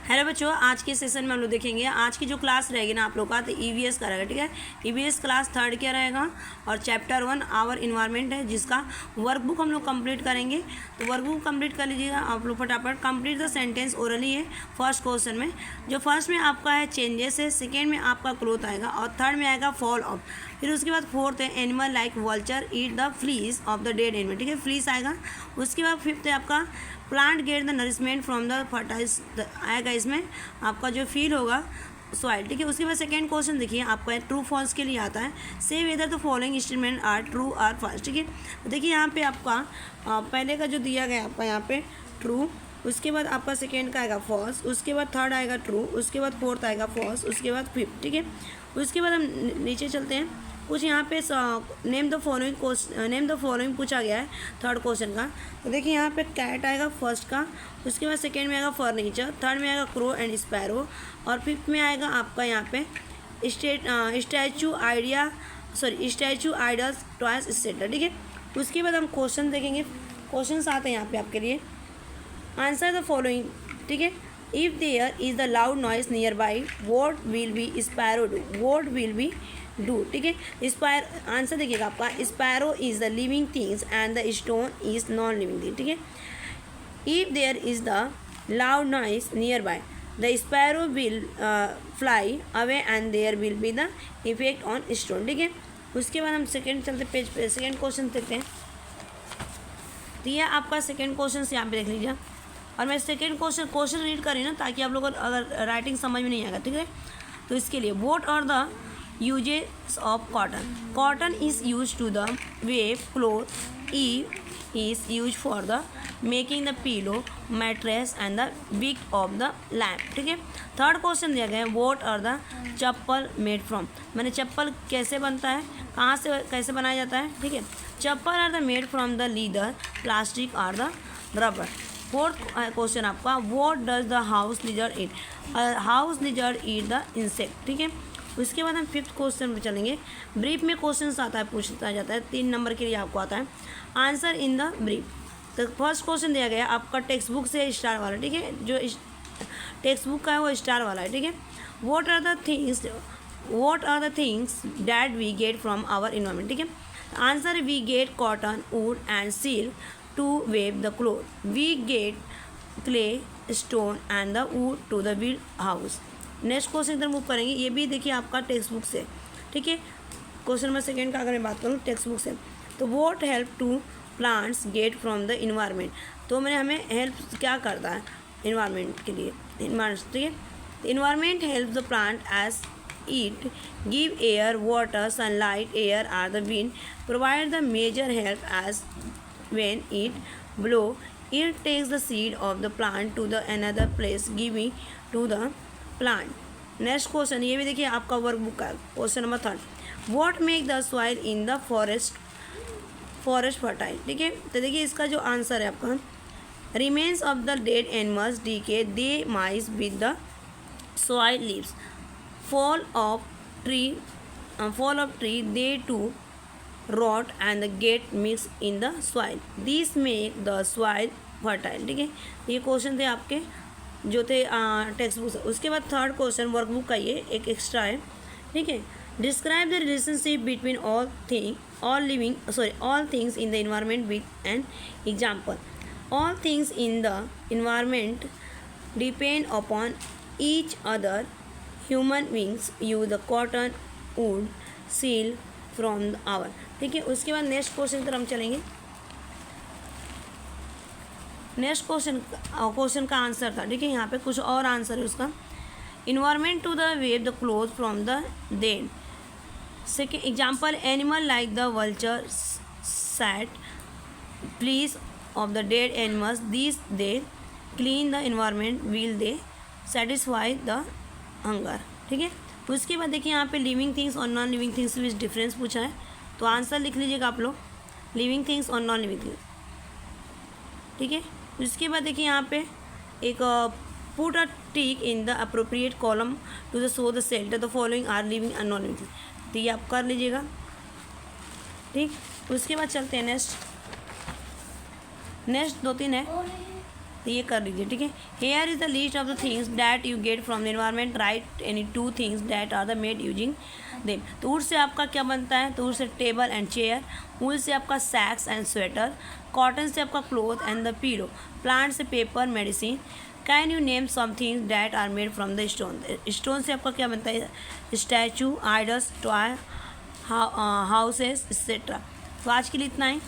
Hello बच्चों, आज के सेशन में हम लोग देखेंगे। आज की जो क्लास रहेगी ना आप लोग का, तो ईवीएस का रहेगा। ठीक है, ईवीएस क्लास थर्ड क्या रहेगा और चैप्टर 1 आवर इन्वायरमेंट है, जिसका वर्कबुक हम लोग कंप्लीट करेंगे। तो वर्कबुक कंप्लीट कर लीजिएगा आप लोग फटाफट। कंप्लीट द सेंटेंस ओरली है फर्स्ट क्वेश्चन में। जो फर्स्ट में आपका है चेंजेस है, सेकेंड में आपका ग्रोथ आएगा और थर्ड में आएगा फॉल ऑफ। फिर उसके बाद फोर्थ है animal like vulture eat the flesh of the dead animal. ठीक है, फ्लीस आएगा। उसके बाद फिफ्थ है आपका plant get the nourishment from the fertiliser आएगा। इसमें आपका जो फील होगा सॉइल। ठीक है, उसके बाद सेकेंड क्वेश्चन देखिए आपका ट्रू फॉल्स के लिए आता है। Say whether the following statement are true or false. ठीक है, तो देखिए यहाँ पे आपका पहले का जो दिया गया आपका यहाँ पे ट्रू, उसके बाद आपका सेकेंड का आएगा फॉल्स, उसके बाद थर्ड आएगा ट्रू, उसके बाद फोर्थ आएगा फॉल्स, उसके बाद फिफ्थ। ठीक है, उसके बाद हम नीचे चलते हैं। कुछ यहाँ पे नेम द फॉलोइंग पूछा गया है थर्ड क्वेश्चन का। तो देखिए यहाँ पे कैट आएगा फर्स्ट का, उसके बाद सेकेंड में आएगा फर्नीचर, थर्ड में आएगा क्रो एंड स्पैरो और फिफ्थ में आएगा आपका यहाँ पे स्टैचू आइडल्स टॉयज एक्सेट्रा। ठीक है, उसके बाद हम क्वेश्चन देखेंगे। क्वेश्चन आते हैं यहाँ पे आपके लिए। Answer the following. ठीक है, if there is the loud noise near by what will be sparrow do, what will be do. ठीक है, स्पायर आंसर देखिएगा आपका sparrow is the living things and the stone is non living thing. ठीक है, if there is the loud noise near by the sparrow will fly away and there will be the effect on stone. ठीक है, उसके बाद हम second चलते page पे, second question देखते हैं। तो यह आपका सेकेंड क्वेश्चन यहाँ पे देख लीजिए। और मैं सेकेंड क्वेश्चन रीड करी ना, ताकि आप लोगों को अगर राइटिंग समझ में नहीं आएगा। ठीक है, तो इसके लिए what are the uses of cotton. Cotton is used to the weave cloth. E is used for the making the pillow, mattress and the wick of the lamp. ठीक है, थर्ड क्वेश्चन दिया गया है what are the chappal made from। मैंने चप्पल कैसे बनता है, कहाँ से कैसे बनाया जाता है। ठीक है, चप्पल are the made from the leather, plastic are the rubber. Fourth question आपका what does the house lizard eat। House lizard eat the insect. ठीक है, उसके बाद हम फिफ्थ क्वेश्चन पे चलेंगे। ब्रीफ में क्वेश्चन आता है, पूछता जाता है 3 नंबर के लिए आपको आता है आंसर इन द ब्रीफ। तो फर्स्ट क्वेश्चन दिया गया आपका टेक्स्ट बुक से स्टार वाला। ठीक है, जो टेक्स्ट बुक का है वो स्टार वाला है। ठीक है, what are the things that we get from our environment. ठीक है, answer we get cotton, wood and silk to weave the cloth. We get clay, stone and the wood to the build house. Next question इधर move करेंगे। ये भी देखिए आपका text book से। ठीक है, क्वेश्चन नंबर सेकेंड का अगर मैं बात करूँ टेक्स्ट बुक से, तो what help to plants get from the environment. तो हमें हेल्प क्या करता है इन्वायरमेंट के लिए, इन्वायरमेंट। ठीक है, environment help the plant as it give air, water, sunlight, air or the wind, provide the major help as when it blow, it takes the seed of the plant to the another place giving to the plant। Next question ये भी देखिए आपका workbook का question number third. What make the soil in the forest fertile. ठीक है, तो देखिए इसका जो आंसर है आपका remains of the dead animals decay, they mix with the soil leaves, fall of tree they to rot and the get mixed in the soil, these make the soil fertile। ठीक है, ये question थे आपके जो थे text book से। उसके बाद थर्ड क्वेश्चन वर्कबुक का ये एक एक्स्ट्रा है। ठीक है, describe the relationship between all things in the environment with an example. All things in the environment depend upon each other, human beings use the cotton, wood, silk from our. ठीक है, उसके बाद next question पर हम चलेंगे। Next question का answer था। ठीक है, यहाँ पे कुछ और आंसर है उसका। Environment to the weave the cloth from the then. Second example animal like the vulture sat please of the dead animals, this they clean the environment, will they satisfy the hunger. ठीक है, उसके बाद देखिए यहाँ पे living things और non living things में difference पूछा है, तो आंसर लिख लीजिएगा आप लोग लिविंग थिंग्स और नॉन लिविंग थिंग्स। ठीक है, उसके बाद देखिए यहाँ पे एक put a tick in the appropriate column to the show the shelter the following are living and non living. तो ये आप कर लीजिएगा। ठीक, उसके बाद चलते हैं नेक्स्ट 2-3 है। तो ये कर लीजिए, ठीक है। Here is the list of the things that you get from the environment, write any 2 things that are the made using them. तो वुड से आपका क्या बनता है, तो वुड से टेबल एंड चेयर, वूल से आपका सैक्स एंड स्वेटर, कॉटन से आपका cloth and the pillow, plant से paper medicine. Can you name some things that are made from the stone, stone से आपका क्या बनता है, statue, idols, toy, houses etcetera. तो आज के लिए इतना ही।